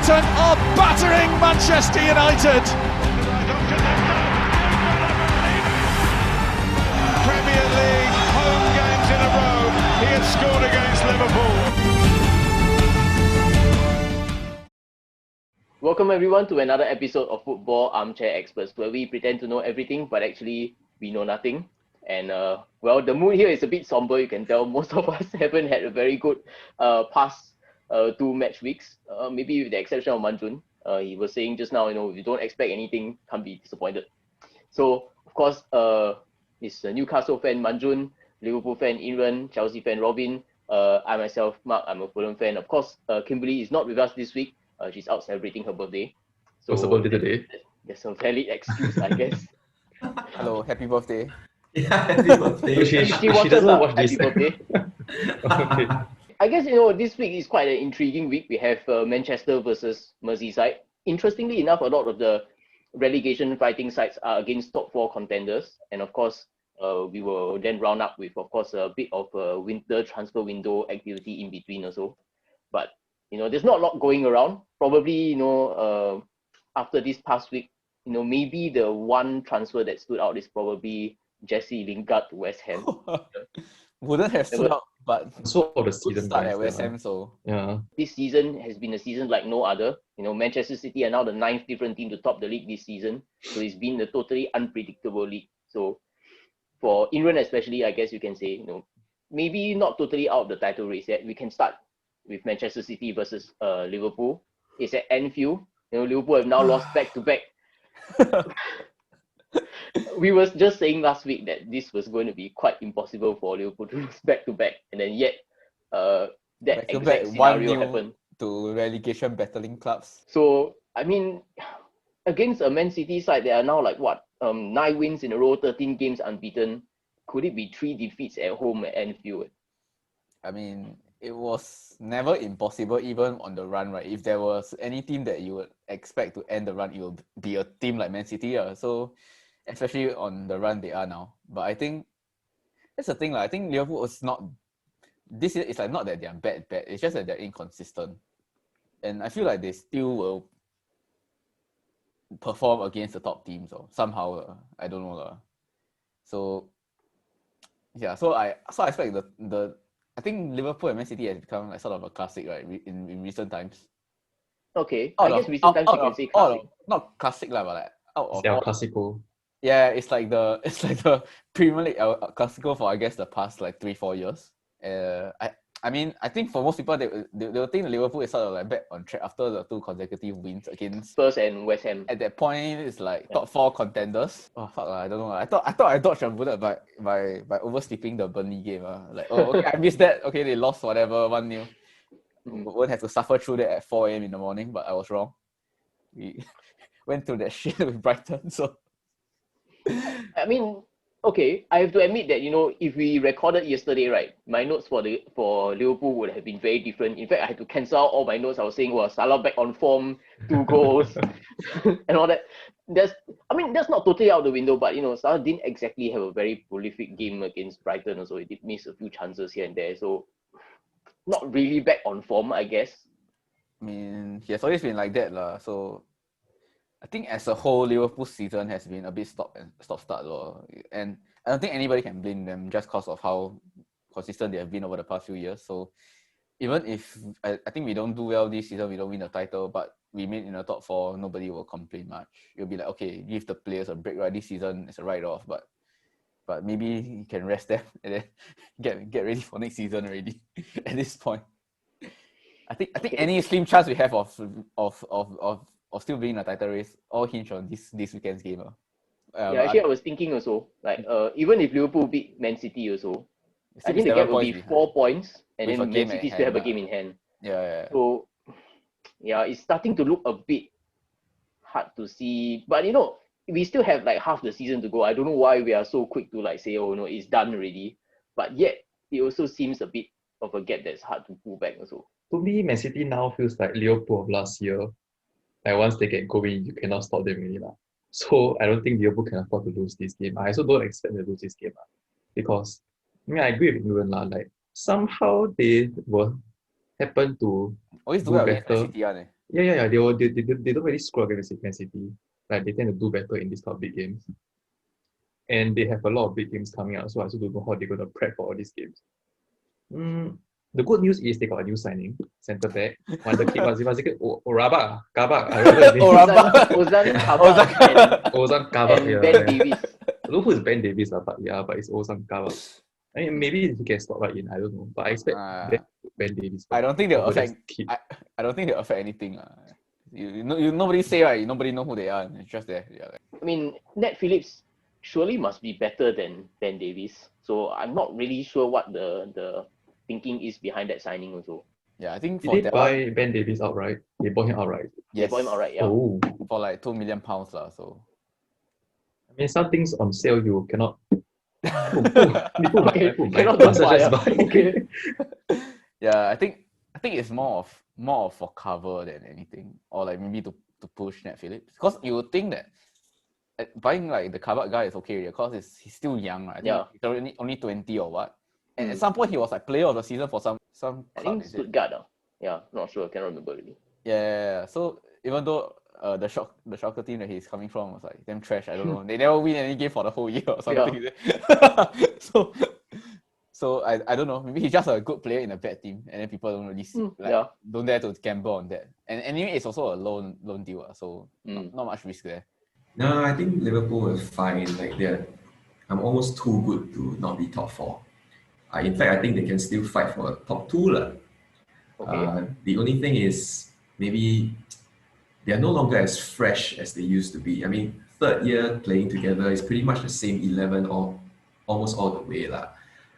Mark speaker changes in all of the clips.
Speaker 1: Everton are battering Manchester United.
Speaker 2: Premier League home games in a row. He has scored against Liverpool.
Speaker 3: Welcome everyone to another episode of Football Armchair Experts, where we pretend to know everything, but actually we know nothing. And the mood here is a bit somber. You can tell most of us haven't had a very good past 2 match weeks. Maybe with the exception of Manjun. He was saying just now, if you don't expect anything, can't be disappointed. So of course, it's a Newcastle fan, Manjun, Liverpool fan, Imran, Chelsea fan, Robin. I myself, Mark, I'm a Fulham fan. Of course, Kimberly is not with us this week. She's out celebrating her birthday. So
Speaker 4: what's her birthday today?
Speaker 3: There's a valid excuse, I guess.
Speaker 5: Hello, happy birthday.
Speaker 6: Yeah, happy birthday.
Speaker 3: She doesn't watch this. Happy birthday.
Speaker 4: Okay.
Speaker 3: I guess, this week is quite an intriguing week. We have Manchester versus Merseyside. Interestingly enough, a lot of the relegation fighting sides are against top 4 contenders. And of course, we will then round up with, of course, a bit of a winter transfer window activity in between also. But, there's not a lot going around. Probably, after this past week, maybe the one transfer that stood out is probably Jesse Lingard to West Ham.
Speaker 5: Wouldn't have stood out, but
Speaker 4: So of the season
Speaker 5: start
Speaker 4: guys,
Speaker 5: at West Ham, so
Speaker 4: yeah.
Speaker 3: This season has been a season like no other. Manchester City are now the 9th different team to top the league this season. So it's been a totally unpredictable league. So for England especially, I guess you can say, maybe not totally out of the title race yet. We can start with Manchester City versus Liverpool. It's at Anfield. Liverpool have now lost back-to-back. We were just saying last week that this was going to be quite impossible for Liverpool to lose back-to-back. And then yet, that exact scenario happened.
Speaker 5: To relegation battling clubs.
Speaker 3: So, against a Man City side, there are now 9 wins in a row, 13 games unbeaten. Could it be 3 defeats at home at Anfield?
Speaker 5: It was never impossible, even on the run, right? If there was any team that you would expect to end the run, it will be a team like Man City. So, especially on the run they are now. But I think that's the thing. I think Liverpool is not... This year, it's not that they're bad. It's just that they're inconsistent. And I feel like they still will perform against the top teams or somehow. I don't know. So, yeah. So I expect I think Liverpool and Man City has become sort of a classic, right, in recent times.
Speaker 3: Okay. I guess recent times you can say classic.
Speaker 5: Not classic, but out of
Speaker 4: El Clasico.
Speaker 5: Yeah, it's like the Premier League El Clasico for, I guess, the past 3-4 years. I think for most people, they'll think Liverpool is sort of back on track after the 2 consecutive wins against
Speaker 3: Spurs and West Ham.
Speaker 5: At that point, it's top 4 contenders. Oh fuck, I don't know. I thought I dodged a bullet by oversleeping the Burnley game. Okay, I missed that. Okay, they lost whatever 1-0. Won't have to suffer through that at 4 a.m. in the morning, but I was wrong. We went through that shit with Brighton. So
Speaker 3: okay, I have to admit that, if we recorded yesterday, right, my notes for Liverpool would have been very different. In fact, I had to cancel out all my notes. I was saying, Salah back on form, 2 goals, and all that. That's not totally out the window, but, Salah didn't exactly have a very prolific game against Brighton also. He did miss a few chances here and there, so not really back on form, I guess.
Speaker 5: He has always been like that. So I think as a whole, Liverpool's season has been a bit stop-start. And I don't think anybody can blame them just because of how consistent they have been over the past few years. So even if I think we don't do well this season, we don't win the title, but we made in the top 4, nobody will complain much. You'll be like, okay, give the players a break, right? This season is a write-off, but maybe you can rest them and then get ready for next season already at this point. I think any slim chance we have of still being in a title race all hinge on this weekend's game.
Speaker 3: Actually, I was thinking also, even if Liverpool beat Man City also, I think the gap will be 4 points, and then Man City still have a game in hand.
Speaker 5: Yeah.
Speaker 3: So, it's starting to look a bit hard to see. But, we still have half the season to go. I don't know why we are so quick to say, oh, no, it's done already. But yet, it also seems a bit of a gap that's hard to pull back also.
Speaker 4: To me, Man City now feels like Liverpool of last year. Once they get going, you cannot stop them really. So I don't think Liverpool can afford to lose this game. I also don't expect them to lose this game. Because, I agree with you, somehow they will happen to
Speaker 5: always do
Speaker 4: better.
Speaker 5: against City,
Speaker 4: Yeah. They don't really score against Man City. Like they tend to do better in these kind of big games. And they have a lot of big games coming out, so I also don't know how they're gonna prep for all these games. The good news is they got a new signing, centre back. Wonder kid, what's it? Oraba, Kabak.
Speaker 3: Ozan Kabak
Speaker 4: Ozan Kabak,
Speaker 3: and
Speaker 4: yeah.
Speaker 3: Ben Davies.
Speaker 4: I don't know who is Ben Davies, but it's Ozan Kabak. I mean, maybe he can slot right in. I don't know, but I expect Ben Davies.
Speaker 5: I don't think they'll
Speaker 4: over that
Speaker 5: affect.
Speaker 4: kid.
Speaker 5: I don't think they'll affect anything. Nobody say right. Nobody know who they are. It's just there. Yeah,
Speaker 3: I mean, Nat Phillips surely must be better than Ben Davies. So I'm not really sure what the thinking is behind that signing also.
Speaker 5: yeah. I think
Speaker 4: Did
Speaker 5: for
Speaker 4: they
Speaker 5: that
Speaker 4: buy Ben Davies outright? They bought him outright.
Speaker 3: They bought him outright, yeah.
Speaker 4: Oh,
Speaker 5: for like £2 million lah. So
Speaker 4: I mean, some things on sale you cannot.
Speaker 3: Okay, cannot
Speaker 4: Must
Speaker 3: buy,
Speaker 4: just
Speaker 3: ah.
Speaker 4: buy.
Speaker 3: Okay.
Speaker 5: yeah, I think it's more of for cover than anything, or like maybe to push Nat Phillips, because you would think that buying like the Kabak guy is okay, because he's still young, right? I think he's only 20 or what. And at some point he was like player of the season for some
Speaker 3: I
Speaker 5: club.
Speaker 3: think Stuttgart. Yeah, not sure. Cannot remember really.
Speaker 5: Yeah. So even though the Schalke team that he's coming from was like damn trash, I don't know. They never win any game for the whole year or something. Yeah. so I don't know. Maybe he's just a good player in a bad team, and then people don't really don't dare to gamble on that. And anyway, it's also a loan deal, so not much risk there.
Speaker 6: No, I think Liverpool will find like I'm almost too good to not be top four. In fact, I think they can still fight for top two lah.
Speaker 3: Okay.
Speaker 6: The only thing is maybe they are no longer as fresh as they used to be. I mean, third year playing together is pretty much the same 11 or almost all the way lah,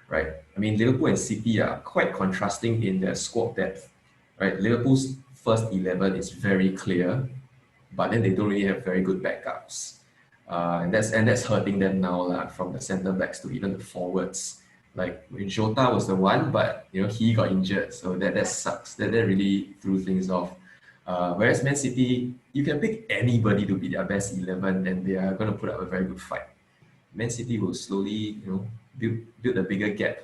Speaker 6: right? I mean, Liverpool and City are quite contrasting in their squad depth, right? Liverpool's first 11 is very clear, but then they don't really have very good backups, and that's hurting them now lah, from the centre backs to even the forwards. Like Jota was the one, but he got injured, so that sucks. That really threw things off. Whereas Man City, you can pick anybody to be their best 11, and they are going to put up a very good fight. Man City will slowly, build a bigger gap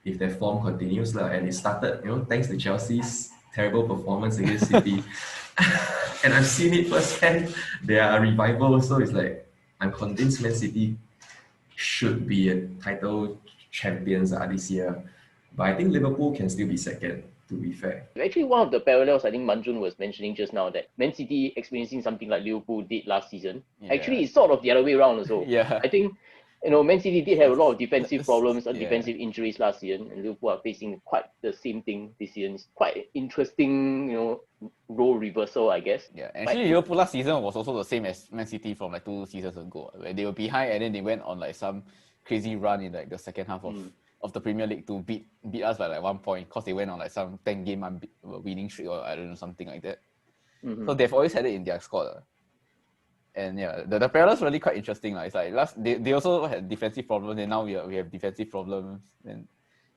Speaker 6: if their form continues lah. And it started, thanks to Chelsea's terrible performance against City, and I've seen it firsthand. Their revival, so it's like I'm convinced Man City should be a title champions this year, but I think Liverpool can still be second, to be fair.
Speaker 3: Actually, one of the parallels I think Manjun was mentioning just now, that Man City experiencing something like Liverpool did last season.
Speaker 5: Yeah.
Speaker 3: Actually, it's sort of the other way around also.
Speaker 5: Yeah.
Speaker 3: I think Man City did have a lot of defensive problems and defensive injuries last season, and Liverpool are facing quite the same thing this season. It's quite interesting, role reversal, I guess.
Speaker 5: Yeah, actually Liverpool last season was also the same as Man City from like 2 seasons ago, where they were behind and then they went on like some crazy run in like the second half of the Premier League to beat us by like 1 point, because they went on like some 10-game winning streak or I don't know, something like that. So they've always had it in their squad. And yeah, the parallels really quite interesting. It's like they also had defensive problems, and now we have defensive problems. And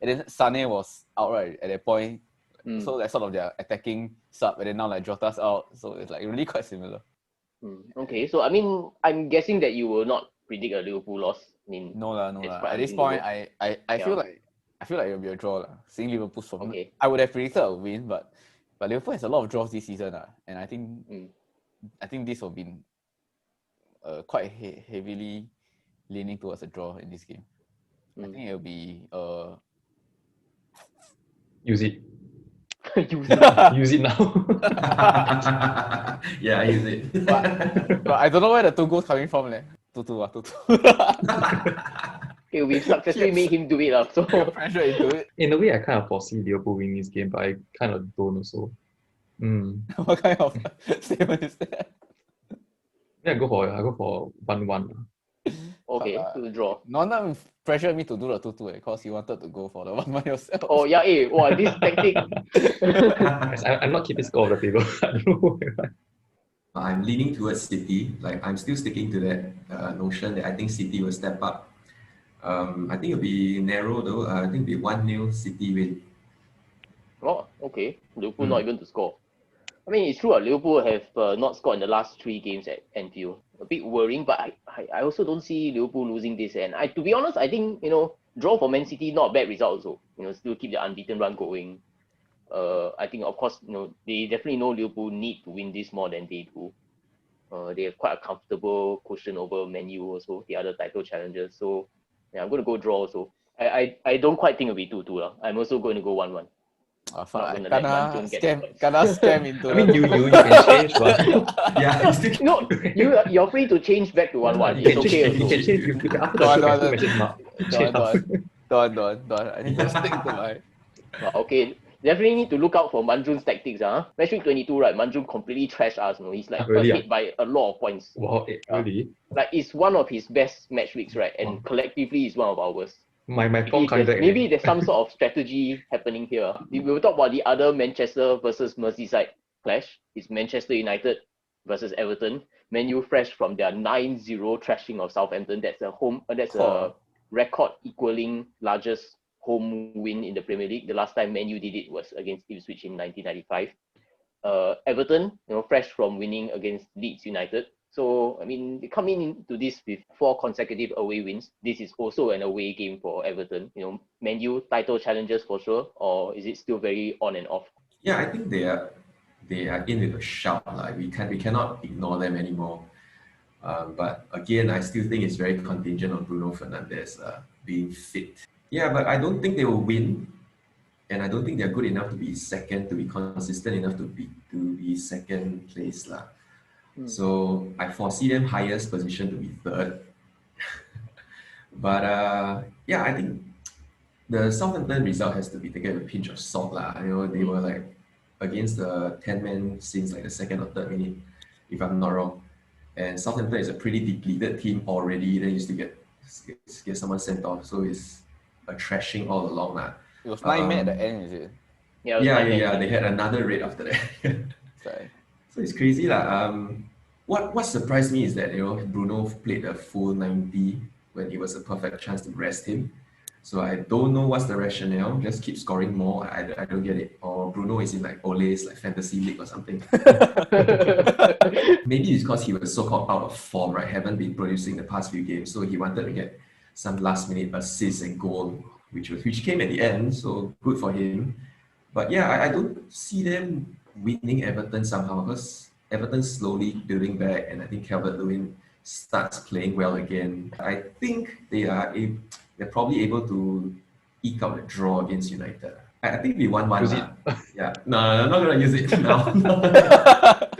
Speaker 5: then Sané was out right at that point. So that's sort of their attacking sub, and then now like Jota's out. So it's like really quite similar.
Speaker 3: Okay, so I mean, I'm guessing that you will not predict a Liverpool loss. I mean,
Speaker 5: no lah. At this point, I feel like it'll be a draw lah. Seeing Liverpool's form, I would have predicted a win, but Liverpool has a lot of draws this season and I think this will be quite heavily leaning towards a draw in this game. I think it'll be
Speaker 4: Use it.
Speaker 3: Use
Speaker 4: it now.
Speaker 6: Yeah, use it.
Speaker 5: but I don't know where the 2 goals coming from. 2-2.
Speaker 3: Okay, we successfully made him do it. So
Speaker 5: pressure into it.
Speaker 4: In a way, I kind of foresee Liverpool winning this game, but I kind of don't also.
Speaker 5: What kind of statement is that?
Speaker 4: Yeah, I go for 1-1.
Speaker 3: Okay, to draw.
Speaker 5: Nona pressured me to do the 2-2 because you wanted to go for the 1-1 yourself.
Speaker 3: Oh yeah, this tactic.
Speaker 4: I'm not keeping score of the table. I don't know why.
Speaker 6: I'm leaning towards City. Like, I'm still sticking to that notion that I think City will step up. I think it'll be narrow though. I think it'll be 1-0 City win.
Speaker 3: Oh, okay. Liverpool not even to score. I mean, it's true. Liverpool have not scored in the last 3 games at Anfield. A bit worrying, but I also don't see Liverpool losing this. And to be honest, I think draw for Man City not a bad result also. Still keep the unbeaten run going. I think, of course, they definitely know Liverpool need to win this more than they do. They have quite a comfortable cushion over Man U also, the other title challengers. So, yeah, I'm going to go draw also. I don't quite think it'll be 2-2. I'm also going to go 1-1.
Speaker 5: Fuck,
Speaker 3: Not
Speaker 5: I
Speaker 3: gonna let Manjun get the points.
Speaker 5: kena scam into
Speaker 4: I mean, you can change, but
Speaker 6: Yeah, you still
Speaker 3: No, you're free to change back to 1-1.
Speaker 4: you
Speaker 3: It's
Speaker 4: can
Speaker 3: okay
Speaker 4: change. You
Speaker 3: also.
Speaker 4: can change. You can after the
Speaker 5: Don't,
Speaker 4: show,
Speaker 5: don't,
Speaker 4: can message Mark. Change half.
Speaker 5: don't. I need to stick to my...
Speaker 3: Okay, definitely need to look out for Manjun's tactics. Matchweek 22, right? Manjun completely trashed us. He's like
Speaker 4: Really,
Speaker 3: ahead by a lot of points.
Speaker 4: Wow, really?
Speaker 3: Like it's one of his best match weeks, right? And collectively, it's one of our worst.
Speaker 4: My form coming back.
Speaker 3: Maybe there's some sort of strategy happening here. We will talk about the other Manchester versus Merseyside clash. It's Manchester United versus Everton. Man U fresh from their 9-0 trashing of Southampton. That's a record equaling largest home win in the Premier League. The last time Man U did it was against Ipswich in 1995. Everton, fresh from winning against Leeds United. So, I mean, they come into this with 4 consecutive away wins. This is also an away game for Everton. Man U title challenges for sure, or is it still very on and off?
Speaker 6: Yeah, I think they are in with a shout. Like we cannot ignore them anymore. But again, I still think it's very contingent on Bruno Fernandes being fit. Yeah, but I don't think they will win, and I don't think they're good enough to be second, to be consistent enough to be second place lah. So I foresee them highest position to be third. But yeah, I think the Southampton result has to be taken with a pinch of salt lah. They were like against the 10-man since like the second or third minute, if I'm not wrong. And Southampton is a pretty depleted team already. Then you still get someone sent off, so it's a trashing all along lah.
Speaker 5: It was 9 men at the end, is it?
Speaker 3: Yeah.
Speaker 6: They had another raid after that.
Speaker 5: Sorry.
Speaker 6: So it's crazy lah. What surprised me is that Bruno played a full 90 when it was a perfect chance to rest him. So I don't know what's the rationale. Just keep scoring more. I don't get it. Or Bruno is in like Ole's like fantasy league or something. Maybe it's because he was so-called out of form, right? Haven't been producing the past few games, so he wanted to get some last-minute assist and goal, which came at the end. So good for him. But yeah, I don't see them winning Everton somehow, because Everton's slowly building back, and I think Calvert-Lewin starts playing well again. I think they're probably able to eke out a draw against United. I think we 1-1. Yeah, no, I'm not gonna use it now.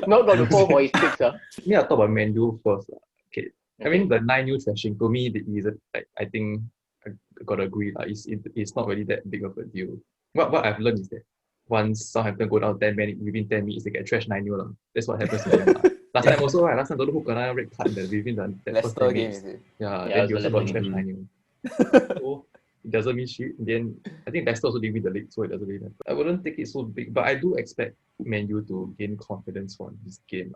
Speaker 3: Not got to fall for his picks.
Speaker 4: Yeah, I'll talk about Man U first. Okay. I mean, the 9-0 thrashing, to me, I think I gotta agree. It's not really that big of a deal. What I've learned is that once Southampton go down 10 minutes, within 10 minutes, they get trashed 9-0. That's what happens to them. Last time also, right? Last time, don't know who got a red card within that first 10 minutes. Yeah, then you also got trashed 9-0. So it doesn't mean shit. Then I think Leicester also didn't win the league, so it doesn't really matter. I wouldn't take it so big, but I do expect Man U to gain confidence from this game.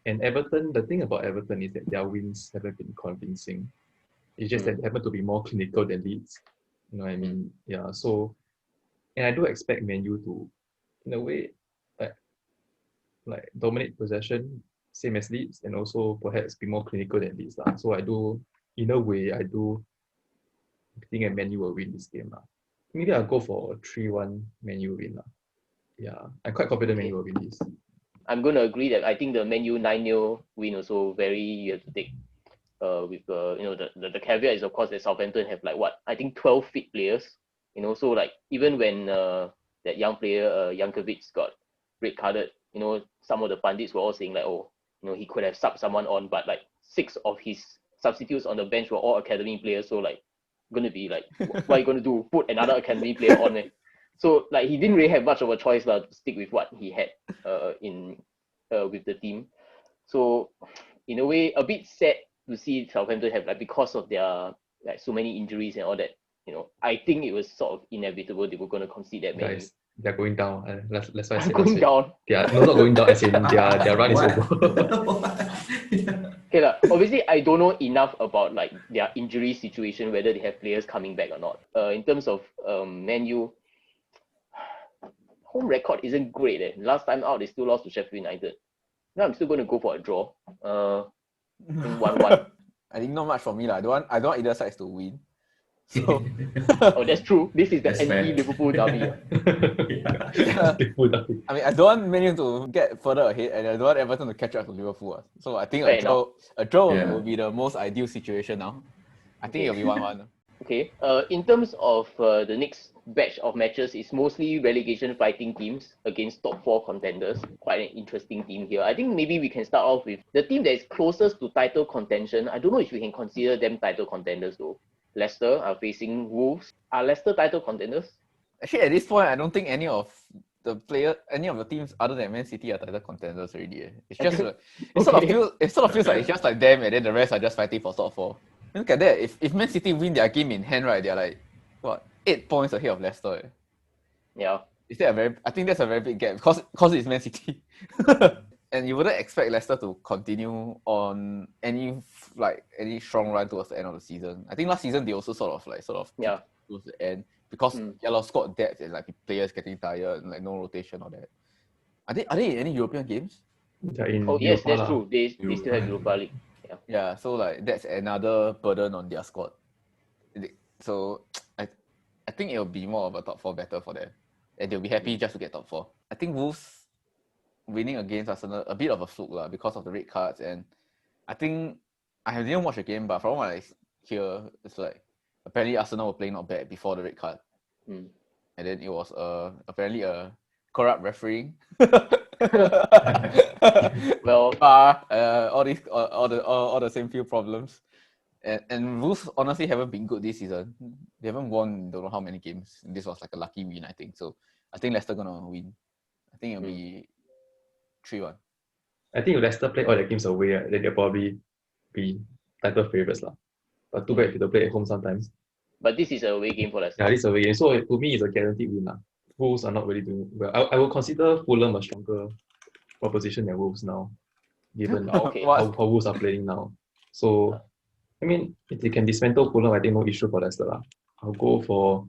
Speaker 4: And Everton, the thing about Everton is that their wins haven't been convincing. It's just that they happen to be more clinical than Leeds. You know what I mean? Yeah. So, and I do expect Man U to, in a way, like dominate possession, same as Leeds, and also perhaps be more clinical than Leeds. So I do think that Man U will win this game. Maybe I'll go for a 3-1 Man U win. Yeah, I'm quite confident Man U will win this.
Speaker 3: I'm going to agree that I think the Man U 9-0 win also you have to take with the caveat is of course that Southampton have I think 12 fit players. So like even when that young player Jankovic got red carded, some of the pundits were all saying he could have subbed someone on, but 6 of his substitutes on the bench were all academy players. So going to be what are you going to do? Put another academy player on it? So he didn't really have much of a choice to stick with what he had with the team. So in a way, a bit sad to see Southampton have because of their so many injuries and all that. I think it was sort of inevitable they were going to concede that many.
Speaker 4: Guys, they're going down. That's why I said
Speaker 3: going down.
Speaker 4: Yeah, not going down. As in their run is over.
Speaker 3: Okay, obviously I don't know enough about their injury situation, whether they have players coming back or not. In terms of Man U, home record isn't great. Last time out they still lost to Sheffield United. Now I'm still going to go for a draw. 1-1.
Speaker 5: I think not much for me. I don't want either sides to win. So
Speaker 3: Oh, that's true. This is the
Speaker 6: That's fair.
Speaker 3: anti-Liverpool derby.
Speaker 6: Yeah.
Speaker 4: Liverpool derby.
Speaker 5: I mean, I don't want Man U to get further ahead, and I don't want Everton to catch up to Liverpool. So I think
Speaker 3: Fair
Speaker 5: a draw
Speaker 6: Yeah.
Speaker 5: will be the most ideal situation now. I think it'll be 1-1.
Speaker 3: Okay. In terms of the next batch of matches, it's mostly relegation fighting teams against top 4 contenders. Quite an interesting team here. I think maybe we can start off with the team that is closest to title contention. I don't know if we can consider them title contenders though. Leicester are facing Wolves. Are Leicester title contenders?
Speaker 5: Actually, at this point, I don't think any of the teams other than Man City are title contenders already. It's just it sort of feels like it's just like them, and then the rest are just fighting for top 4. Look at that. If Man City win their game in hand, right, they're like 8 points ahead of Leicester.
Speaker 3: Yeah.
Speaker 5: I think that's a very big gap because it's Man City. And you wouldn't expect Leicester to continue on any strong run towards the end of the season. I think last season they also sort of
Speaker 3: Yeah.
Speaker 5: towards the end because squad depth and like players getting tired and like no rotation or that. Are they in any European games?
Speaker 3: Oh yes, that's true. They still have Europa League.
Speaker 5: Yeah, so like that's another burden on their squad. So I think it'll be more of a top 4 battle for them, and they'll be happy just to get top 4. I think Wolves winning against Arsenal a bit of a fluke lah because of the red cards, and I think I didn't watch the game, but from what I hear, it's like apparently Arsenal were playing not bad before the red card, and then it was apparently a corrupt refereeing.
Speaker 3: Well,
Speaker 5: all the same few problems, and Wolves honestly haven't been good this season. They haven't won don't know how many games. This was like a lucky win, I think. So I think Leicester gonna win. I think it'll be 3-1.
Speaker 4: I think if Leicester play all their games away, right, then they'll probably be title favourites lah. But too bad if they play at home sometimes.
Speaker 3: but this is a away game for Leicester.
Speaker 4: Yeah, this is away game. So to me, it's a guaranteed win lah. Wolves are not really doing well. I would consider Fulham a stronger proposition than Wolves now, given
Speaker 3: Okay.
Speaker 4: how Wolves are playing now. So, I mean, if they can dismantle Fulham, I think no issue for Leicester lah. I'll go for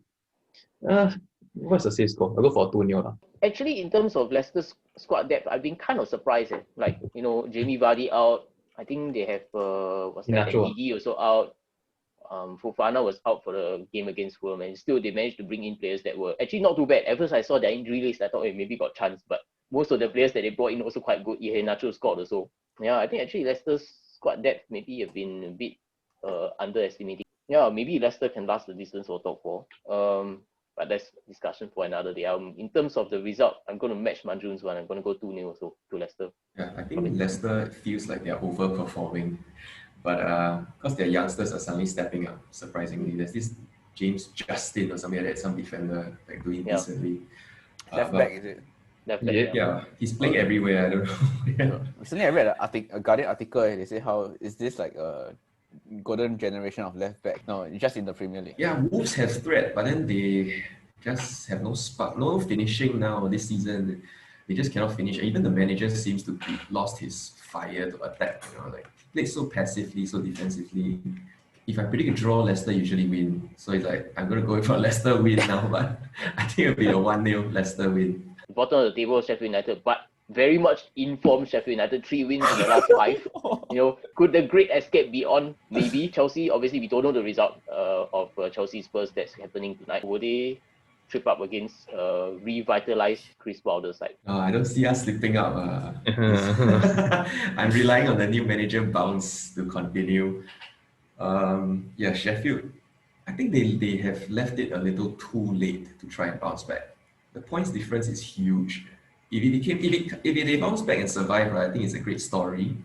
Speaker 4: what's the safe score? I'll go for 2-0 lah.
Speaker 3: Actually, in terms of Leicester's squad depth, I've been kind of surprised. Like, Jamie Vardy out. I think they have
Speaker 4: Inacho.
Speaker 3: Ndidi also out. Fofana was out for the game against Fulham, and still they managed to bring in players that were actually not too bad. At first I saw their injury list, I thought maybe got chance, but most of the players that they brought in also quite good. Iheanacho scored also. Yeah, I think actually Leicester's squad depth maybe have been a bit underestimating. Yeah, maybe Leicester can last the distance for top 4. But that's discussion for another day. In terms of the result, I'm going to match Manjun's one. I'm going to go 2-0 also to Leicester.
Speaker 6: Yeah, I think Leicester feels like they're overperforming, but because their youngsters are suddenly stepping up, surprisingly. There's this James Justin or something like that, some defender like doing decently.
Speaker 5: Left back, is it?
Speaker 3: Left back,
Speaker 6: Yeah, he's playing everywhere. I don't know.
Speaker 5: Recently I read a Guardian article, and they say how is this like a golden generation of left back? No, just in the Premier League.
Speaker 6: Yeah, Wolves have threat, but then they just have no spark, no finishing now this season. They just cannot finish. Even the manager seems to be lost his fire to attack. Like play so passively, so defensively. If I predict a draw, Leicester usually win. So it's like I'm gonna go for Leicester win now, but I think it'll be a 1-0 Leicester win.
Speaker 3: Bottom of the table, Sheffield United, but very much informed Sheffield United. 3 wins in the last 5. Could the great escape be on? Maybe. Chelsea, obviously, we don't know the result of Chelsea Spurs that's happening tonight. Will they trip up against revitalized Chris Wilder's side?
Speaker 6: I don't see us slipping up. I'm relying on the new manager bounce to continue. Sheffield. I think they have left it a little too late to try and bounce back. The points difference is huge. If they bounce back and survive, right, I think it's a great story.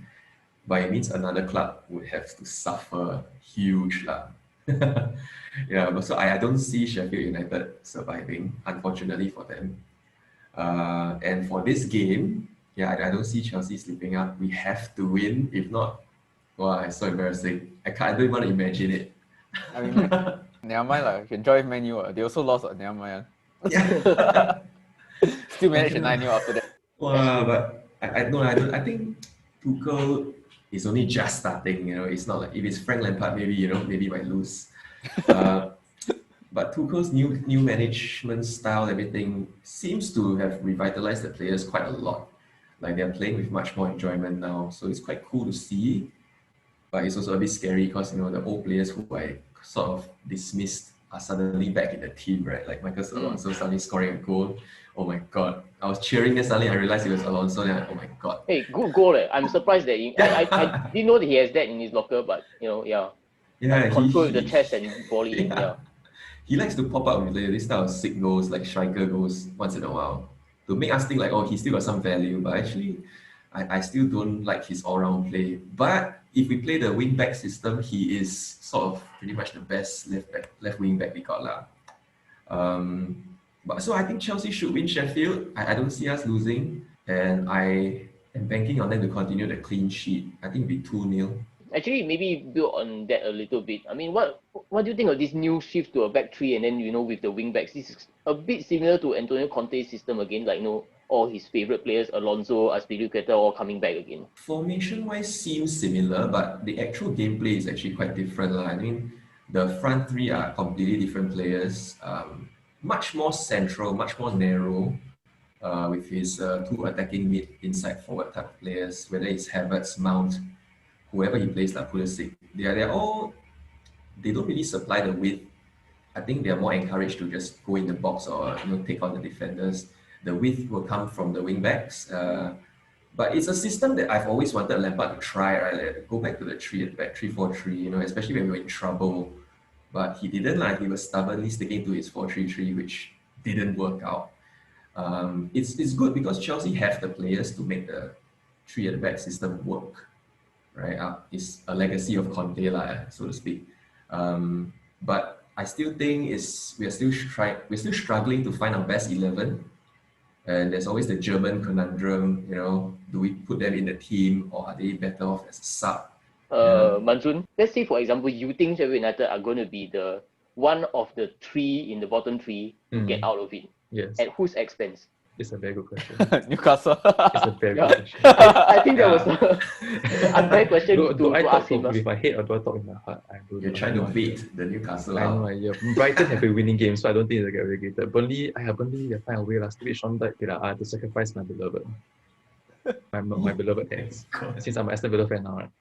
Speaker 6: But it means another club would have to suffer huge lah. But so I don't see Sheffield United surviving, unfortunately for them. And for this game, I don't see Chelsea slipping up. We have to win. If not, it's so embarrassing. I don't even want to imagine it.
Speaker 5: I mean, never mind lah. You can join Man U. They also lost. Never mind. Still managed a 9-0 after that.
Speaker 6: But I think Tuchel is only just starting. It's not like if it's Frank Lampard, maybe might lose. But Tuchel's new management style, everything seems to have revitalized the players quite a lot. Like they're playing with much more enjoyment now, so it's quite cool to see. But it's also a bit scary because the old players who I sort of dismissed are suddenly back in the team, right? Like Michael Alonso suddenly scoring a goal. Oh my god! I was cheering, and suddenly I realized it was Alonso. And oh my god!
Speaker 3: Hey, good goal. I'm surprised that I didn't know that he has that in his locker, but
Speaker 6: Yeah,
Speaker 3: control with the chest and volley. Yeah.
Speaker 6: He likes to pop up with this type of sick goals, like striker goals, once in a while, to make us think like, oh, he still got some value. But actually, I still don't like his all-round play. But if we play the wing-back system, he is sort of pretty much the best left wing-back we got lah. But so I think Chelsea should win Sheffield. I don't see us losing, and I am banking on them to continue the clean sheet. I think it'll be 2-0.
Speaker 3: Actually, maybe build on that a little bit. I mean, what do you think of this new shift to a back three and then with the wing backs? This is a bit similar to Antonio Conte's system again. Like all his favorite players, Alonso, Azpilicueta, all coming back again.
Speaker 6: Formation-wise seems similar, but the actual gameplay is actually quite different. I mean, the front three are completely different players. Much more central, much more narrow, with his two attacking mid, inside forward type of players, whether it's Havertz, Mount, whoever he plays, like Pulisic. They don't really supply the width. I think they are more encouraged to just go in the box or take on the defenders. The width will come from the wing backs. But it's a system that I've always wanted Lampard to try, right? Like, go back to the 3-4-3, especially when we were in trouble. But he didn't. He was stubbornly sticking to his 4-3-3, which didn't work out. It's good because Chelsea have the players to make the 3 at the back system work. Right, it's a legacy of Conte, so to speak. But I still think we're still struggling to find our best 11. And there's always the German conundrum. Do we put them in the team or are they better off as a sub?
Speaker 3: Manjun, let's say for example, you think Sheffield United are going to be the one of the 3 in the bottom 3 to get out of it.
Speaker 4: Yes.
Speaker 3: At whose expense?
Speaker 4: It's a very good question.
Speaker 5: Newcastle.
Speaker 4: It's a very good question.
Speaker 3: I think that was an unfair question
Speaker 4: do I
Speaker 3: to
Speaker 4: talk
Speaker 3: ask him.
Speaker 4: with my head or do I talk with my heart? I don't
Speaker 6: You're
Speaker 4: know.
Speaker 6: trying to bait the Newcastle
Speaker 4: I have
Speaker 6: out.
Speaker 4: no idea. Brighton have been winning games, so I don't think they'll get relegated. Burnley, they find a way. Stupid Sean Dyche, I have to sacrifice my beloved. My beloved ex. Since I'm an Aston Villa fan now, right?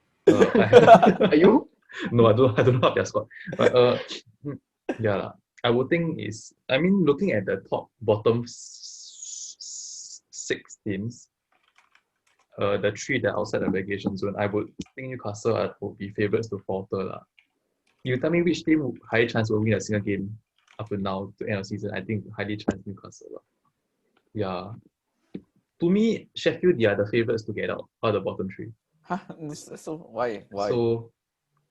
Speaker 3: Are you?
Speaker 4: No, I don't know how their squad. But I would think looking at the bottom 6 teams, the 3 that are outside the relegation zone, I would think Newcastle would be favourites to falter. You tell me which team high chance will win a single game up to now to end of season. I think highly chance Newcastle. Yeah. To me, Sheffield, they are the favourites to get out of the bottom 3.
Speaker 5: Huh? So why?
Speaker 4: So,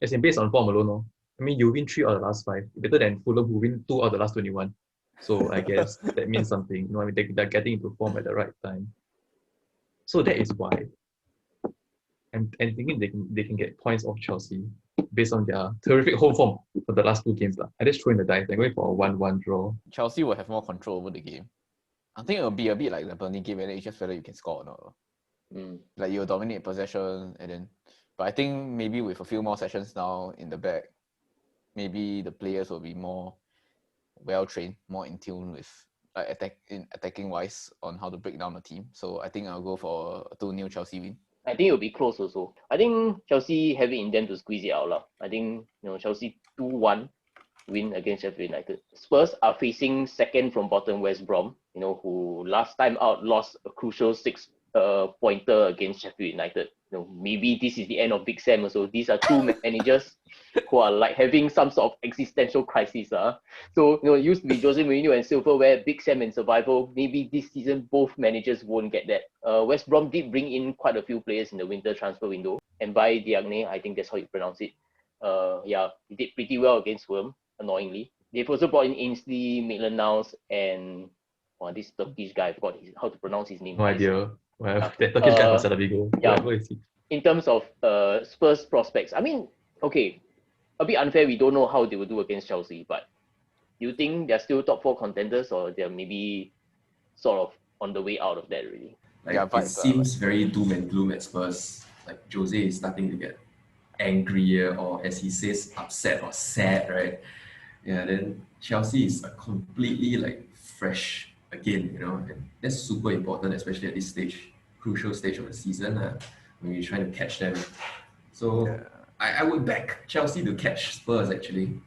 Speaker 4: as in based on form alone, you win 3 out of the last 5. Better than Fulham who win 2 out of the last 21. So I guess that means something. They're getting into form at the right time. So that is why I'm thinking they can get points off Chelsea based on their terrific home form for the last 2 games. I just throw in the dice. I'm going for a 1-1 draw.
Speaker 5: Chelsea will have more control over the game. I think it'll be a bit like the Burnley game, and it's just whether you can score or not. Like you'll dominate possession, but I think maybe with a few more sessions now in the back, maybe the players will be more well trained, more in tune with attacking wise on how to break down the team. So I think I'll go for a 2-0 Chelsea win.
Speaker 3: I think it'll be close also. I think Chelsea have it in them to squeeze it out. I think Chelsea 2-1 win against Sheffield United. Spurs are facing second from bottom West Brom, who last time out lost a crucial 6-pointer against Sheffield United. Maybe this is the end of Big Sam also. These are 2 managers who are like having some sort of existential crisis. So, it used to be Jose Mourinho and Silverware, Big Sam and Survival. Maybe this season, both managers won't get that. West Brom did bring in quite a few players in the winter transfer window. And by Diagne, I think that's how you pronounce it. He did pretty well against Fulham, annoyingly. They've also brought in Ainsley, Maitland-Niles, and this Turkish guy, I forgot how to pronounce his name.
Speaker 4: No idea. Well, that Turkish guy from Celta Vigo.
Speaker 3: Yeah.
Speaker 4: Where is he?
Speaker 3: In terms of Spurs prospects, okay, a bit unfair. We don't know how they will do against Chelsea, but do you think they're still top 4 contenders, or they're maybe sort of on the way out of that already?
Speaker 6: It seems very doom and gloom at Spurs. Like Jose is starting to get angrier, or as he says, upset or sad, right? Yeah, then Chelsea is a completely fresh again, and that's super important, especially at this crucial stage of the season, when you're trying to catch them. So I would back Chelsea to catch Spurs actually.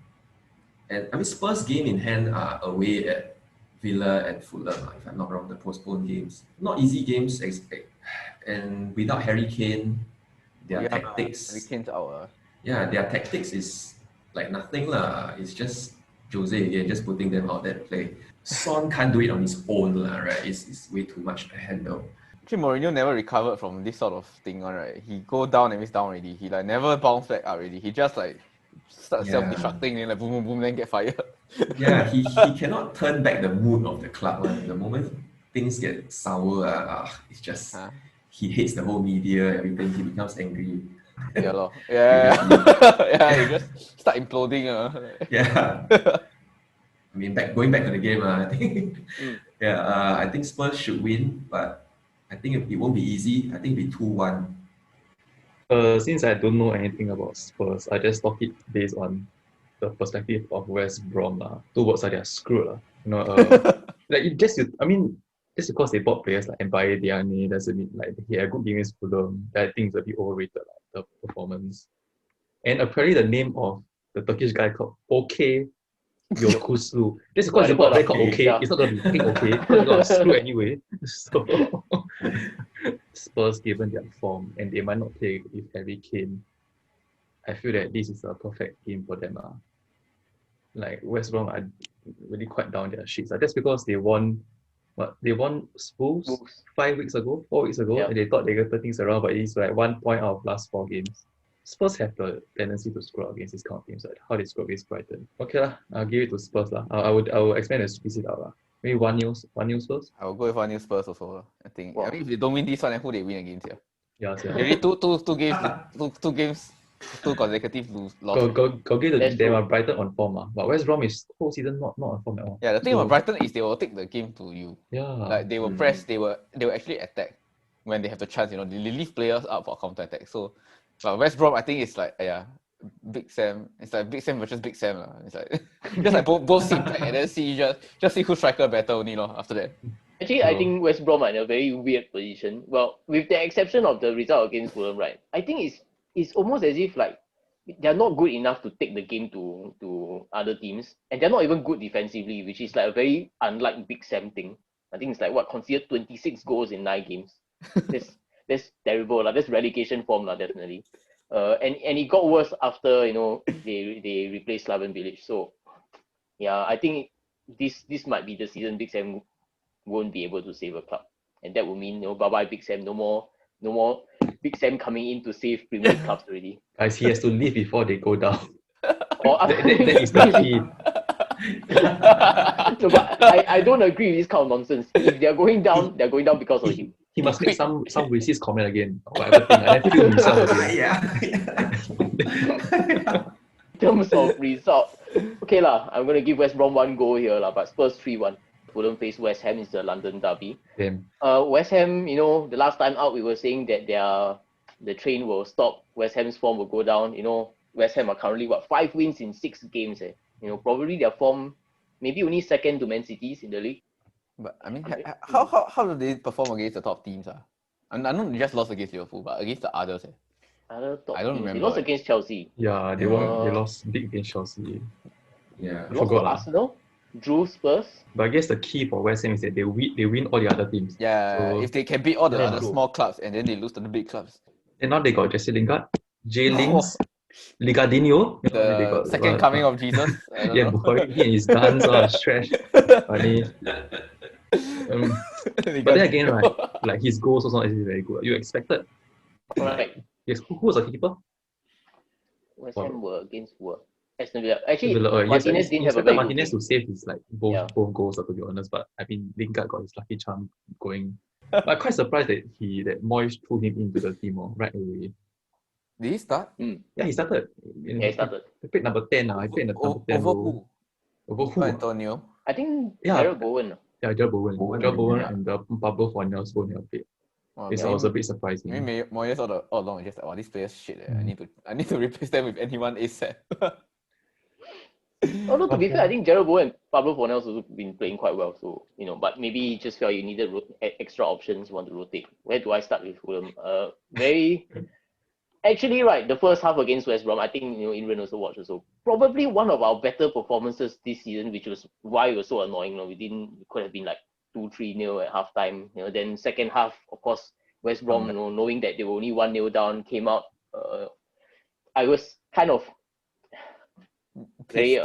Speaker 6: And I mean, Spurs game in hand are away at Villa and Fulham, if I'm not wrong, the postponed games. Not easy games, and without Harry Kane, their
Speaker 5: Harry
Speaker 6: tactics,
Speaker 5: Kane's out.
Speaker 6: their tactics is like nothing lah. It's just Jose again, just putting them out there to play. Son can't do it on his own lah, right? It's way too much to handle.
Speaker 5: Actually, Mourinho never recovered from this sort of thing, right? He go down and he's down already. He like never bounce back up already. He just like start self-destructing and like boom, boom, boom, then get fired.
Speaker 6: Yeah, he cannot turn back the mood of the club. The moment things get sour, it's just he hates the whole media, everything. He becomes angry.
Speaker 5: Yeah, lor. Yeah. He just start imploding.
Speaker 6: Yeah. I mean, going back to the game, I think I think Spurs should win, but I think it won't be easy. I think it'll be 2-1.
Speaker 4: Since I don't know anything about Spurs, I just talk it based on the perspective of West Brom. Two words are they're screwed. Just because they bought players like Mbaye Diagne doesn't mean like he had a good game against Fulham. I think it's a bit overrated, the performance. And apparently the name of the Turkish guy called OK Yokuslu. Just because they bought a player called OK, it's not going to be OK. It's going to screw anyway. So Spurs, given their form, and they might not play with Harry Kane, I feel that this is a perfect game for them. Like West Brom are really quite down their shits. That's because they won Spurs 4 weeks ago, and they thought they could turn things around, but it's like 1 point out of last 4 games. Spurs have the tendency to screw up against these kind of teams, like how they screw against Brighton. Okay lah, I'll give it to Spurs lah. I will expect them to squeeze it out lah. Maybe 1-0 Spurs.
Speaker 5: I will go with 1-0 Spurs also. I think. Wow. I mean, if they don't win this one, then who they win against here?
Speaker 4: Yeah.
Speaker 5: Maybe two games, 2 consecutive losses.
Speaker 4: Go give them Brighton on form but West Brom is whole season not on form at all.
Speaker 5: Yeah, the thing about Brighton is they will take the game to you.
Speaker 4: Yeah.
Speaker 5: Like they will press, they will actually attack when they have the chance. They leave players up for counter attack. So, but West Brom, I think it's like Big Sam. It's like Big Sam versus Big Sam. It's like just like both sit back and then just see who striker better only after that.
Speaker 3: Actually, I think West Brom are in a very weird position. Well, with the exception of the result against Fulham, right? I think it's almost as if like they're not good enough to take the game to other teams, and they're not even good defensively, which is like a very unlike Big Sam thing. I think it's like considered 26 goals in 9 games. That's terrible. That's relegation form definitely. And it got worse after they replaced Slaven Bilic. So yeah, I think this might be the season Big Sam won't be able to save a club, and that would mean bye bye Big Sam. No more Big Sam coming in to save Premier League clubs already.
Speaker 4: Guys, he has to leave before they go down.
Speaker 3: That
Speaker 4: is the key.
Speaker 3: No, but I don't agree with this kind of nonsense. If they're going down, they're going down because of him.
Speaker 4: He must make some racist comment again or whatever thing. I feel himself again.
Speaker 3: In terms of result, okay lah. I'm gonna give West Brom 1 goal here lah, but Spurs 3-1. Fulham face West Ham is the London derby. West Ham, the last time out we were saying that the train will stop. West Ham's form will go down. West Ham are currently 5 wins in 6 games. Probably their form maybe only second to Man City's in the league.
Speaker 5: But I mean, how do they perform against the top teams? I know they just lost against Liverpool, but against the others.
Speaker 3: Other top
Speaker 5: I don't
Speaker 3: teams.
Speaker 5: remember.
Speaker 3: They lost against Chelsea.
Speaker 4: Yeah, they lost big against Chelsea.
Speaker 6: Yeah,
Speaker 3: Lost to Arsenal, drew Spurs.
Speaker 4: But I guess the key for West Ham is that they win all the other teams.
Speaker 5: Yeah,
Speaker 4: so,
Speaker 5: if they can beat all the other small clubs and then they lose to the big clubs.
Speaker 4: And now they got Jesse Lingard, Lings, Ligardinho.
Speaker 5: The second coming of Jesus.
Speaker 4: Boy, he and his guns are trash. Funny. But then again, right, like his goals also not very good. You expected.
Speaker 3: Right.
Speaker 4: Yes, who was the keeper?
Speaker 3: West Ham were against who? Aston Villa. Actually,
Speaker 4: Martinez
Speaker 3: didn't have a very
Speaker 4: Martinez to save his both goals, to be honest. But I mean, Lingard got his lucky charm going. But I'm quite surprised that Moyes threw him into the team right away.
Speaker 5: Did he start?
Speaker 4: Yeah, he started.
Speaker 3: He started.
Speaker 4: He played number 10 now. He played in the number 10
Speaker 5: over who?
Speaker 4: Over who?
Speaker 5: Antonio.
Speaker 3: I think Jarrod Bowen.
Speaker 4: Yeah, Jarrod Bowen and Pablo Fornals both never played. It was a bit surprising.
Speaker 5: Maybe Moyes all along just like, these players shit. I need to replace them with anyone ASAP.
Speaker 3: Although to be fair, I think Jarrod Bowen and Pablo Fornals also been playing quite well. So but maybe you just felt you needed extra options, want to rotate. Where do I start with Fulham? Very Actually, right, the first half against West Brom, I think, Imran also watched also. Probably one of our better performances this season, which was why it was so annoying. We could have been like 2-3-0 at halftime. Then second half, of course, West Brom, knowing that they were only 1-0 down, came out. I was kind of very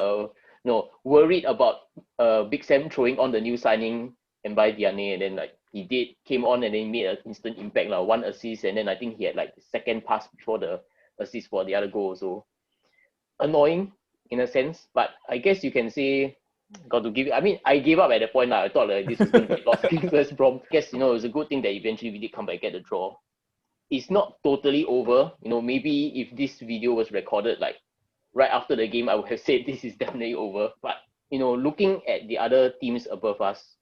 Speaker 3: worried about Big Sam throwing on the new signing and by Diane, and then he came on and then made an instant impact, one assist, and then I think he had the second pass before the assist for the other goal. So annoying in a sense, but I guess you can say got to give it. I mean, I gave up at that point. I thought this was going to be lost against West Brom. I guess it was a good thing that eventually we did come back and get the draw. It's not totally over. Maybe if this video was recorded right after the game, I would have said this is definitely over. But looking at the other teams above us,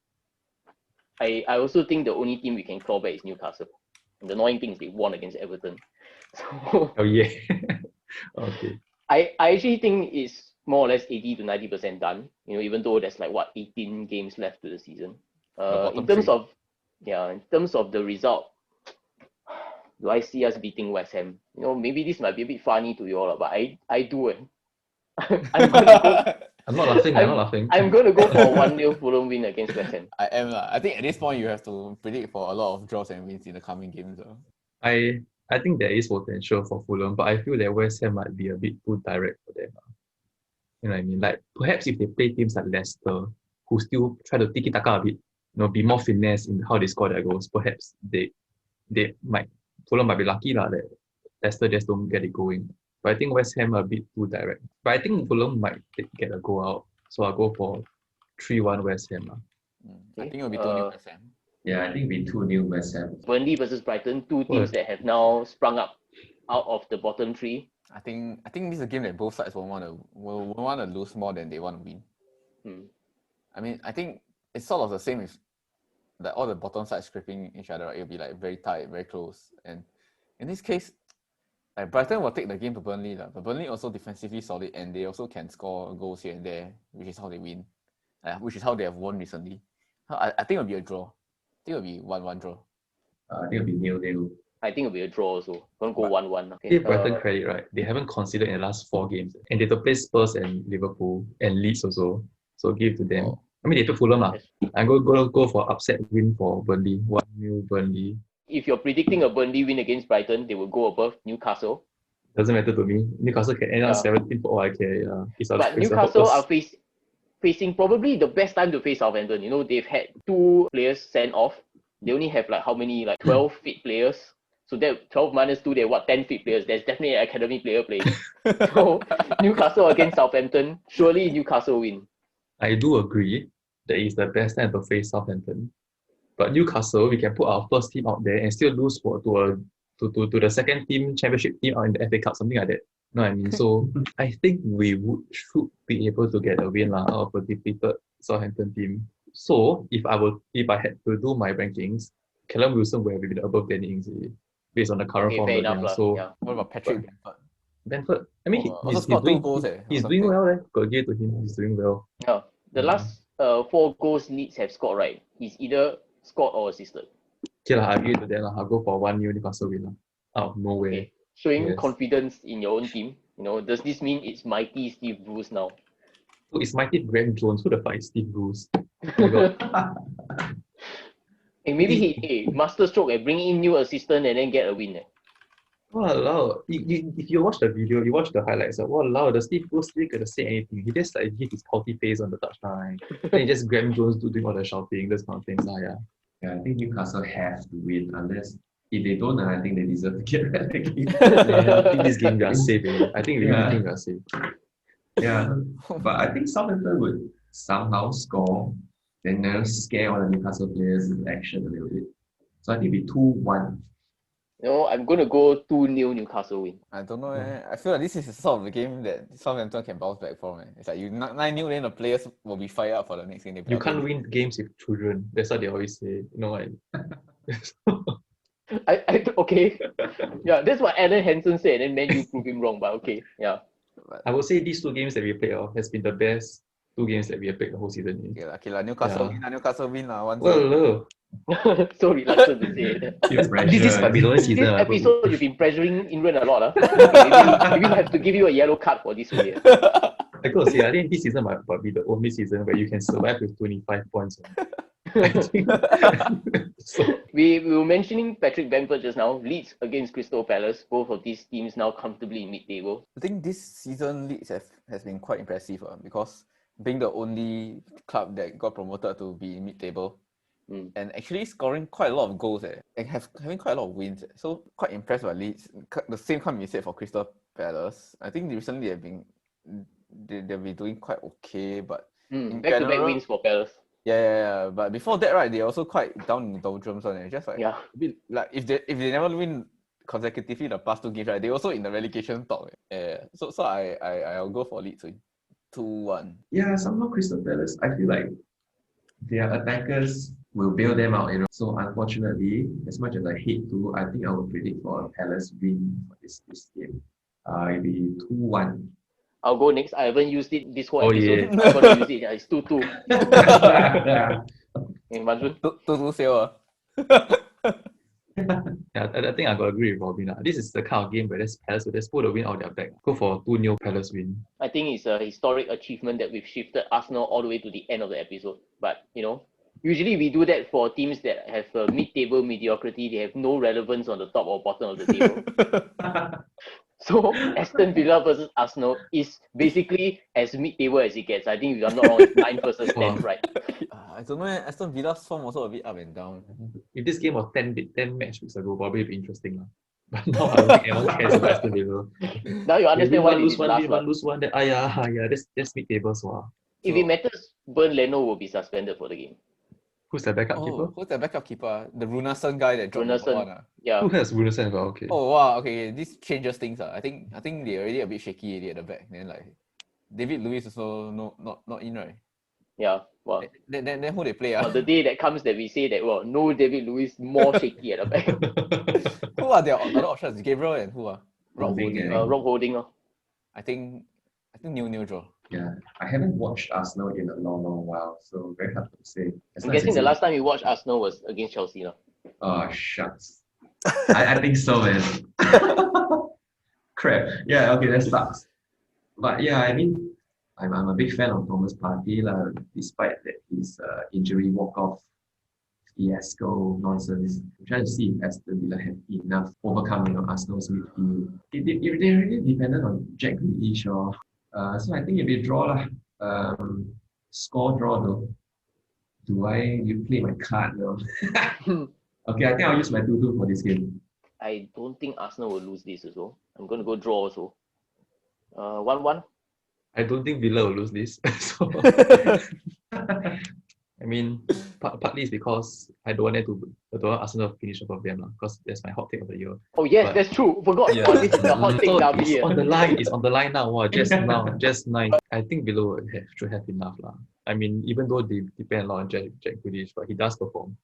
Speaker 3: I also think the only team we can claw back is Newcastle. And the annoying thing is they won against Everton. So
Speaker 4: Oh yeah. Okay.
Speaker 3: I actually think it's more or less 80 to 90% done. Even though there's 18 games left to the season. In terms of the result, do I see us beating West Ham? Maybe this might be a bit funny to you all, but I do it.
Speaker 4: I'm not laughing.
Speaker 3: I'm going to go for a 1-0 Fulham win against West Ham.
Speaker 5: I am. I think at this point you have to predict for a lot of draws and wins in the coming games.
Speaker 4: I think there is potential for Fulham, but I feel that West Ham might be a bit too direct for them. You know what I mean? Perhaps if they play teams like Leicester, who still try to tiki-taka a bit, be more finesse in how they score their goals, perhaps Fulham might be lucky that Leicester just don't get it going. But I think West Ham are a bit too direct. But I think Fulham might get a goal out. So I'll go for 3-1 West Ham.
Speaker 5: I think it'll be 2-0 West Ham.
Speaker 6: Yeah, I think it'll be 2-0 West Ham.
Speaker 3: Burnley versus Brighton, two teams that have now sprung up out of the bottom three.
Speaker 5: I think this is a game that both sides will want to lose more than they want to win. I mean, I think it's sort of the same with all the bottom sides scraping each other. Right? It'll be very tight, very close. And in this case, Brighton will take the game to Burnley, but Burnley also defensively solid, and they also can score goals here and there, which is how they win, which is how they have won recently. I think it'll be a draw. I think it'll be 1-1 draw.
Speaker 6: I think it'll be 0-0.
Speaker 3: I think it'll be a draw also. Don't go 1-1. Okay.
Speaker 4: Give Brighton credit, right? They haven't conceded in the last 4 games, and they have to play Spurs and Liverpool and Leeds also. So give to them. I mean, they took Fulham. I'm going to go for upset win for Burnley. 1-0 Burnley.
Speaker 3: If you're predicting a Burnley win against Brighton, they will go above Newcastle.
Speaker 4: Doesn't matter to me. Newcastle can end up 17 for all I care.
Speaker 3: But Newcastle are facing probably the best time to face Southampton. They've had 2 players sent off. They only have how many? 12 fit players. So that 12 minus 2, they're 10 fit players. There's definitely an academy player playing. So Newcastle against Southampton, surely Newcastle win.
Speaker 4: I do agree that it's the best time to face Southampton. But Newcastle, we can put our first team out there and still lose to the second team championship team out in the FA Cup, something like that. You know what I mean? So I think we should be able to get a win out of a depleted Southampton team. So if I had to do my rankings, Callum Wilson would have been above Danny Ings based on the current form.
Speaker 5: What about Patrick
Speaker 4: Bamford? I mean, he's
Speaker 5: doing goals.
Speaker 4: He's doing well. Got to give it to him. He's doing well.
Speaker 3: Yeah. The last 4 goals Leeds have scored, right? He's either scored or assisted.
Speaker 4: Okay, I'll give it to them. I'll go for 1-0 Newcastle win. Out of nowhere.
Speaker 3: Okay. Showing confidence in your own team. Does this mean it's mighty Steve Bruce now?
Speaker 4: So it's mighty Graham Jones. Who the fuck is Steve Bruce? Oh my God.
Speaker 3: Maybe he masterstroke and bring in new assistant and then get a win.
Speaker 4: Walao. If you watch the video, you watch the highlights. Walao, the Steve Bruce didn't get to say anything. He just give his pouty face on the touchline. Then he just Graham Jones doing all the shouting, those kind of things.
Speaker 6: Yeah, I think Newcastle have to win unless if they don't, I think they deserve to get relegated.
Speaker 4: I think this game we are safe. I think we are safe.
Speaker 6: Yeah, but I think Southampton would somehow score, then scare all the Newcastle players into action a little bit. So I think it'll be 2-1.
Speaker 3: I'm going to go 2-0 Newcastle win.
Speaker 5: I don't know. I feel like this is sort of the game that Southampton can bounce back from. It's like you 9-0, then the players will be fired up for the next game.
Speaker 4: You can't win games with children. That's what they always say. You know what?
Speaker 3: Okay. Yeah, that's what Alan Hansen said, and then you prove him wrong. But okay, yeah.
Speaker 4: I would say these 2 games that we played has been the best 2 games that we have played the whole season.
Speaker 5: Okay, Newcastle win. Newcastle win. 1-0.
Speaker 4: Well,
Speaker 3: So reluctant to say it.
Speaker 6: Peer pressure.
Speaker 4: This might be the only
Speaker 3: This
Speaker 4: season.
Speaker 3: episode, you've been pressuring England a lot. Maybe I have to give you a yellow card for this one.
Speaker 4: I gotta say, I think this season might be the only season where you can survive with 25 points. I think. So,
Speaker 3: We were mentioning Patrick Bamford just now. Leeds against Crystal Palace. Both of these teams now comfortably in mid-table.
Speaker 5: I think this season Leeds has been quite impressive because being the only club that got promoted to be in mid-table and actually scoring quite a lot of goals and having quite a lot of wins. So quite impressed by Leeds. The same can be said for Crystal Palace. I think recently they've been doing quite okay, but
Speaker 3: back-to-back wins for Palace.
Speaker 5: Yeah. But before that, right, they're also quite down in the doldrums on it. Just like a bit like if they never win consecutively the past 2 games, right, they also in the relegation talk. So I'll go for Leeds 2-1.
Speaker 6: Yeah, somehow Crystal Palace, I feel like their attackers will bail them out, So unfortunately, as much as I hate to, I think I will predict for a Palace win for this game. It'll be 2-1.
Speaker 3: I'll go next. I haven't used it this whole episode.
Speaker 4: yeah.
Speaker 3: I'm going to use it. It's 2-2. Manjun?
Speaker 5: 2-2 sale.
Speaker 4: yeah, I think I gotta agree with Robin. This is the kind of game where there's Palace, so they're supposed to win out their back. Go for 2-0 Palace win.
Speaker 3: I think it's a historic achievement that we've shifted Arsenal all the way to the end of the episode. But, usually we do that for teams that have a mid-table mediocrity. They have no relevance on the top or bottom of the table. So Aston Villa versus Arsenal is basically as mid-table as it gets. I think if I'm not wrong, it's 9 versus 10, right?
Speaker 5: I don't know. Aston Villa's form also a bit up and down.
Speaker 4: If this game was 10 match weeks ago, probably it'd be interesting. But now I don't think anyone cares about Aston Villa.
Speaker 3: Now you understand why
Speaker 4: lose
Speaker 3: this
Speaker 4: one,
Speaker 3: last
Speaker 4: lose one. Then that's mid-table. So
Speaker 3: if it matters, Bernd Leno will be suspended for the game.
Speaker 4: who's their backup keeper?
Speaker 5: Who's the backup keeper? The Runarsson guy that dropped
Speaker 3: Runarsson.
Speaker 5: one.
Speaker 3: Yeah.
Speaker 4: Who has Wilson? Okay.
Speaker 5: Oh wow, okay. This changes things. I think they're already a bit shaky already at the back. Then like David Luiz also not in, right?
Speaker 3: Yeah. Well,
Speaker 5: Then who they play?
Speaker 3: the day that comes that we say that no David Luiz more shaky at the back.
Speaker 5: Who are their other options? Gabriel and who are? Rob
Speaker 6: Holding,
Speaker 5: Holding.
Speaker 3: Rob Holding.
Speaker 5: I think 0-0 draw.
Speaker 6: Yeah, I haven't watched Arsenal in a long while, so very hard to say.
Speaker 3: I'm guessing the last time you watched Arsenal was against Chelsea.
Speaker 6: Oh, shucks. I think so, man. Crap. Yeah, okay, that sucks. But yeah, I mean, I'm a big fan of Thomas Partey, despite that his injury walk-off fiasco nonsense. I'm trying to see if Aston Villa have enough overcoming Arsenal's midfield. If they really dependent on Jack Grealish so I think it'll be a draw. Score draw though. You play my card now? Okay, I think I'll use my 2-2 for this game.
Speaker 3: I don't think Arsenal will lose this as well. I'm going to go draw also. 1-1.
Speaker 4: I don't think Villa will lose this. So, I mean, partly it's because I don't want Arsenal to finish above them, because that's my hot take of the year.
Speaker 3: Oh yes, that's true. Forgot.
Speaker 4: Yeah.
Speaker 3: Oh, this is the hot take
Speaker 4: So
Speaker 3: derby.
Speaker 4: it's on the line. It's on the line now. Wow, just nice. I think Villa should have enough lah. I mean, even though they depend a lot on Jack Grealish, but he does perform.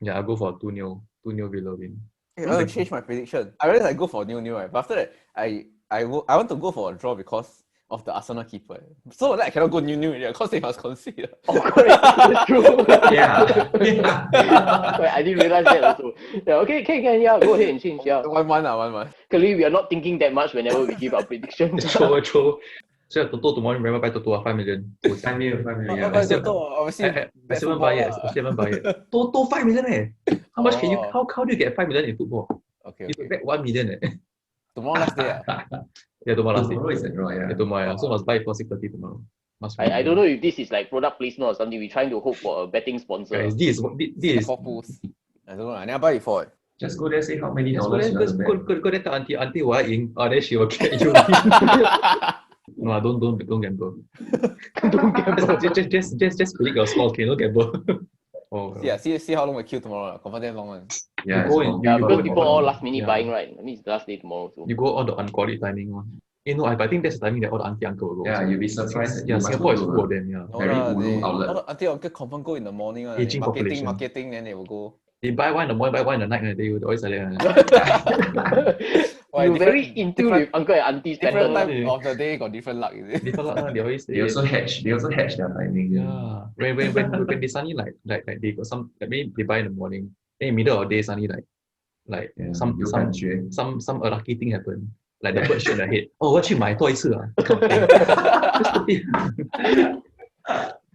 Speaker 4: Yeah, I'll go for 2-0 Villa win.
Speaker 5: I want to change my prediction. I realize I go for 0-0, right? But after that, I want to go for a draw because of the Arsenal keeper. So I cannot go 0-0 because they must concede.
Speaker 3: Oh, correct. That's true.
Speaker 6: Yeah.
Speaker 3: Wait, I didn't realize that also. Yeah, okay, can. Yeah, go ahead and change. Yeah.
Speaker 5: 1-1.
Speaker 3: Clearly, we are not thinking that much whenever we give our predictions.
Speaker 4: Throw. So Toto tomorrow, remember buy Toto 5 million.
Speaker 6: 5 million. Yeah.
Speaker 5: I
Speaker 4: haven't buy it. Toto 5 million How much can you? How do you get 5 million in football?
Speaker 5: Okay.
Speaker 4: You bet 1 million
Speaker 5: Tomorrow last day.
Speaker 4: Yeah, tomorrow last day.
Speaker 6: Tomorrow is a draw, yeah.
Speaker 4: Tomorrow. So must buy for 6:30 tomorrow.
Speaker 3: I don't know if this is like product placement or something. We're trying to hope for a betting sponsor.
Speaker 4: Guys, this is.
Speaker 5: I don't know. I never buy before.
Speaker 6: Just go there, say how many
Speaker 4: Just
Speaker 6: dollars you want to bet.
Speaker 4: go there to auntie 我要赢 then she will get you. No, don't gamble.
Speaker 3: Don't gamble.
Speaker 4: Just predict your score, okay? Don't gamble. Oh,
Speaker 5: Yeah, see how long we queue tomorrow. Confirm damn long one.
Speaker 6: Yeah,
Speaker 3: Yeah, because people all last minute
Speaker 4: Yeah.
Speaker 3: buying, right? I mean, it's the last day tomorrow. So.
Speaker 4: You go on the unqualified timing one. But I think that's the timing that all the auntie uncle will go.
Speaker 6: Yeah, you'll be surprised.
Speaker 4: Yeah, Singapore is full of them. Yeah.
Speaker 6: Very ulu outlet.
Speaker 5: Until uncle confirm go in the morning.
Speaker 4: Aging population.
Speaker 5: Marketing, then they will go.
Speaker 4: They buy one in the morning, buy one in the night, they would always like that.
Speaker 5: Why,
Speaker 3: You're very
Speaker 5: different-
Speaker 3: in tune with uncle and auntie's
Speaker 5: Different
Speaker 3: pattern.
Speaker 5: time of the day got different luck, is it?
Speaker 4: Different luck, they always
Speaker 6: They also hatch their timing.
Speaker 4: yeah. When they suddenly like they got some like maybe they buy in the morning, then in the middle of the day suddenly like
Speaker 6: Yeah,
Speaker 4: some
Speaker 6: 有感觉。
Speaker 4: a lucky thing happen. Like the bird shot in the head. Oh, 我去买多一次啊 kind of thing. Just stupid.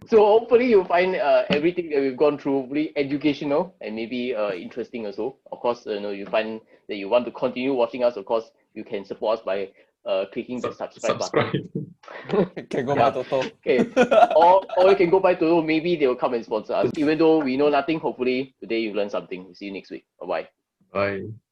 Speaker 3: So hopefully you'll find everything that we've gone through really educational and maybe interesting also. Of course, you find that you want to continue watching us. Of course, you can support us by clicking the subscribe button.
Speaker 5: Can go
Speaker 3: Yeah.
Speaker 5: buy Toto.
Speaker 3: Okay, or you can go by Toto. Maybe they will come and sponsor us. Even though we know nothing, hopefully today you learned something. See you next week. Bye bye.
Speaker 4: Bye.